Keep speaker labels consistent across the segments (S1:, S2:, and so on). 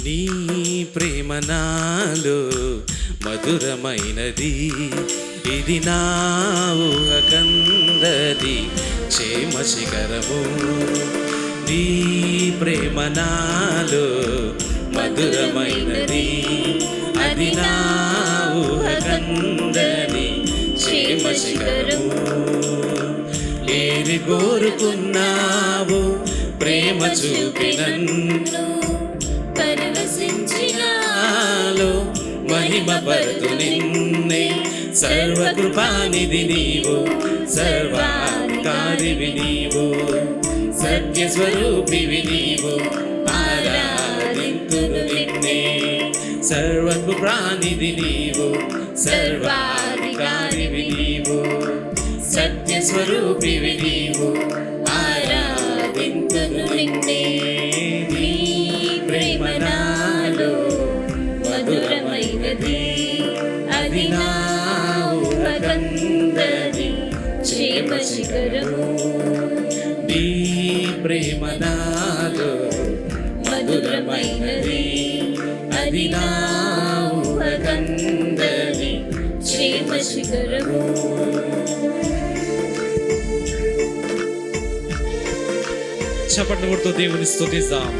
S1: నీ ప్రేమ నాలో మధురమైనది, ఇది నా ఊహకందది క్షేమ శిఖరము. నీ ప్రేమ నాలో మధురమైనది, అది నా ఊహకందది క్షేమ శిఖరము. ఏది కోరుకున్నావు ప్రేమ చూపినన్ను, పరవశించినాలో మహిమ పరుతు నిన్నే. సర్వకృపానిధి నీవు, సర్వాధికారివి నీవు, సత్య స్వరూపివి నీవు, ఆరాధింతును నిన్నే. సర్వకృపానిధి నీవు, సర్వాధికారివి నీవు, సత్య స్వరూపివి నీవు, ఆరాధింతును నిన్నే. నీ ప్రేమ నాలో మధురమైనది, అది నా ఊహకందది క్షేమ శిఖరము. నీ ప్రేమ నాలో మధురమైనది, అది నా ఊహకందది క్షేమ శిఖరము. చప్పట్లు కొడుతూ దేవుని స్తుతిద్దాం.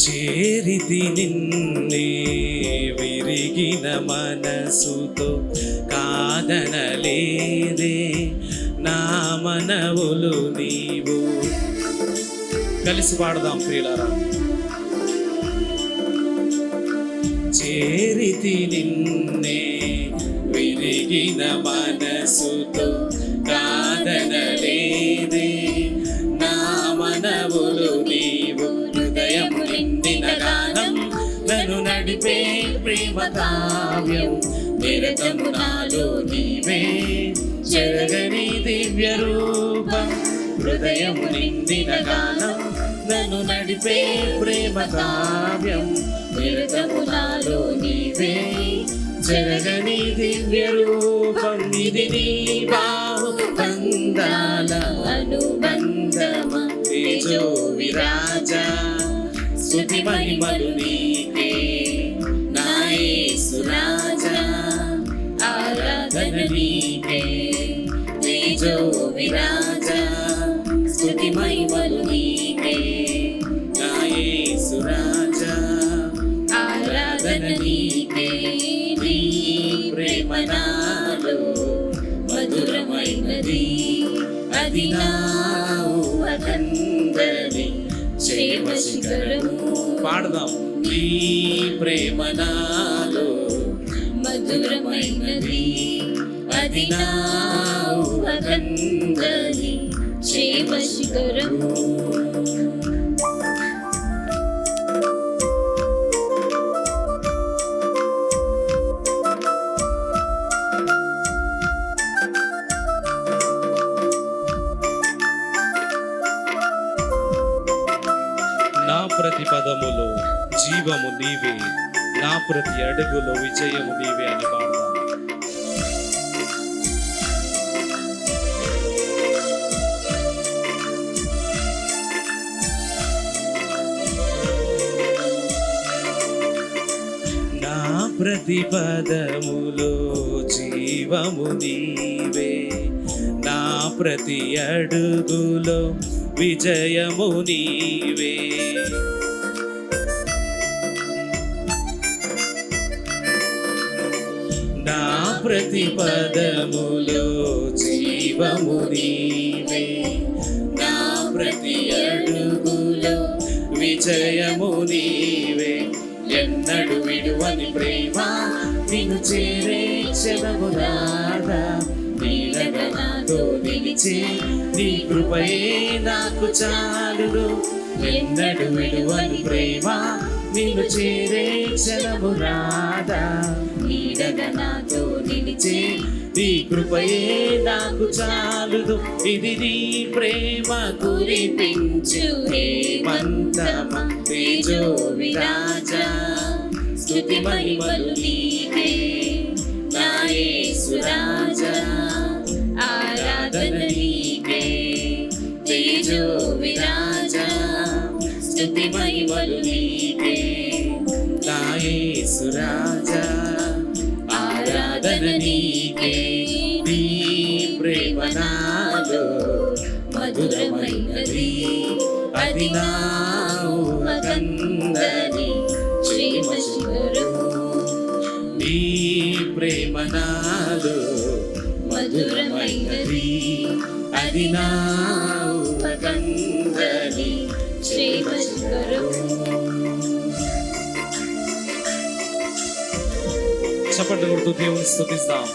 S1: చేరితి నిన్నే విరిగిన మనసుతో, కాదనలేదే నా మనవులు నీవు. కలిసి పాడదాం ప్రియులారా. చేరితి నిన్నే విరిగిన మనసుతో, కాదనలేదే నా మనవులు నీవు. హృదయము నిండిన గానం, నన్ను నడిపే ప్రేమ కావ్యం, నిరతము నాలో నీవే చెరగని దివ్య రూపం. హృదయము నిండిన గానం, నన్ను నడిపే ప్రేమ కావ్యం, నిరతము నాలో నీవే చెరగని దివ్య రూపం. ఇది నీ బాహు బంధాల అనుబంధమా, తేజో విరాజా స్తుతి మహిమలు నీకే నా యేసు రాజా. ఆరాధన నీకే తేజో విరాజా స్తుతి మహిమలు నీకే నా యేసు రాజా. ఆరాధన నీకే. నీ ప్రేమ నాలో మధురమైనది, అది నా ఊహకందది క్షేమ శిఖరము. పాడదాం. నీ ప్రేమ నాలో మధురమైనది, అది నా ఊహకందది క్షేమ శిఖరము. నా ప్రతి పదములో జీవము నీవే, నా ప్రతి అడుగులో విజయము నీవే అని పాడదాం. నా ప్రతి పదములో జీవము నీవే, నా ప్రతి అడుగులో విజయము నీవే. నా ప్రతి పదములో జీవము నీవే, నా ప్రతి అడుగులో విజయము నీవే. ఎన్నడు విడువని ప్రేమ నిన్ను చేరే క్షణము రాదా, నీడగా నాతో నిలిచే నీ కృపయే నాకు చాలును. ఎన్నడు విడువని ప్రేమ నిన్ను చేరే క్షణము రాదా, నీడగా నాతో నిలిచే నీ కృపయే నాకు చాలును. ఇది నీ ప్రేమ కురిపించు హేమంతమా, తేజో విరాజా, స్తుతి మహిమలు నీకే నా యేసు రాజా. ఆరాధన నీకే తేజో విరాజా, స్తుతి మహిమలు నీకే నా యేసు రాజా. ఆరాధన నీకే, నీ ప్రేమ నాలో మధురమైనది, అది నా ఊహకందని క్షేమ శిఖరము. నీ ప్రేమ నాలో మధురమైనది, అది నా ఊహకందని క్షేమ శిఖరము. చప్పట్లు కొడుతూ దేవుని స్తుతిస్తాం.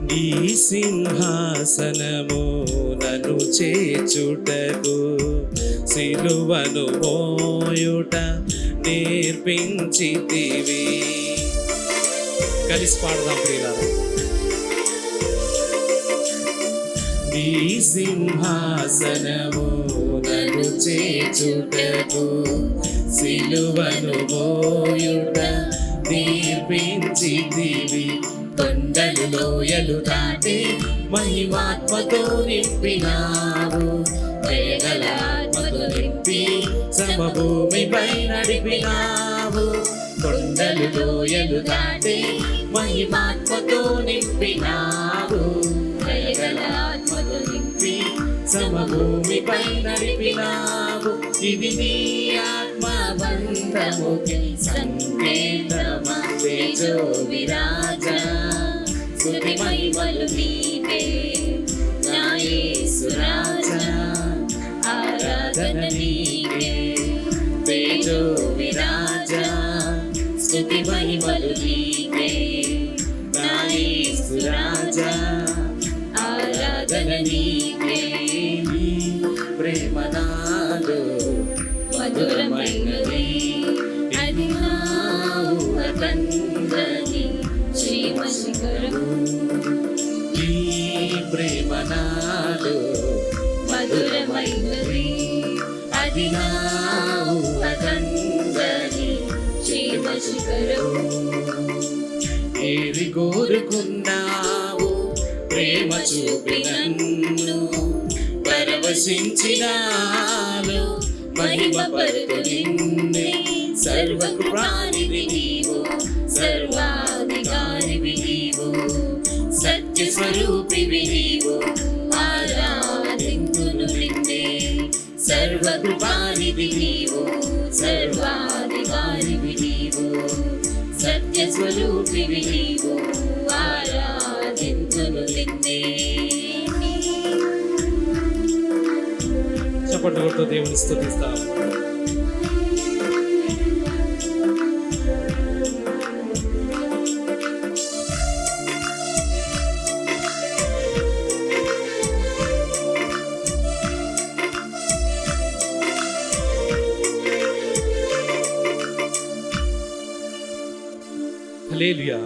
S1: నీ సింహాసనము నన్ను చేర్చుటకు, సిలువను మోయుట నేర్పించితివి. కలిసి పాడదాం ప్రియులారా. నీ సింహాసనము నన్ను చేర్చుటకు, సిలువను మోయుట నేర్పించితివి. కొండలు లోయలు దాటి మహిమాత్మతో నింపినావు, దయగల ఆత్మతో నింపి సమభూమిపై నడిపినావు. కొండలు లోయలు దాటి మహిమాత్మతో నింపినావు, దయగల ఆత్మతో నింపి సమభూమిపై నడిపినావు. ఇది నీ ఆత్మ బంధముకి సంకేతమా, తేజో విరాజా, స్తుతి మహిమలు నీకే నా యేసు రాజా. ఆరాధన నీకే తేజో విరాజా, స్తుతి మహిమలు నీకే నా యేసు రాజా. ఆరాధన నీకే, నీ ప్రేమ నాలో మధురమైనది, అది నా ఊహకందని క్షేమ శిఖరము. నీ ప్రేమ నాలో మధురమైనది, అది నా ఊహకందని క్షేమ శిఖరము. ఏరి కోరుకున్నావు ప్రేమ చూపి నన్ను, పరవశించినాను మహిమ పరుగు నిన్నే. సర్వకృపానిధి నీవు, సర్వాధికారివి నీవు, సత్య స్వరూపివి నీవు, ఆరాధింతును నిన్నే. సర్వకృపానిధి నీవు, సర్వాధికారివి నీవు, సత్య స్వరూపివి నీవు, ఆరాధింతును నిన్నే. చప్పట్లు కొడుతూ దేవుని స్తుతిస్తాం. హల్లెలూయా.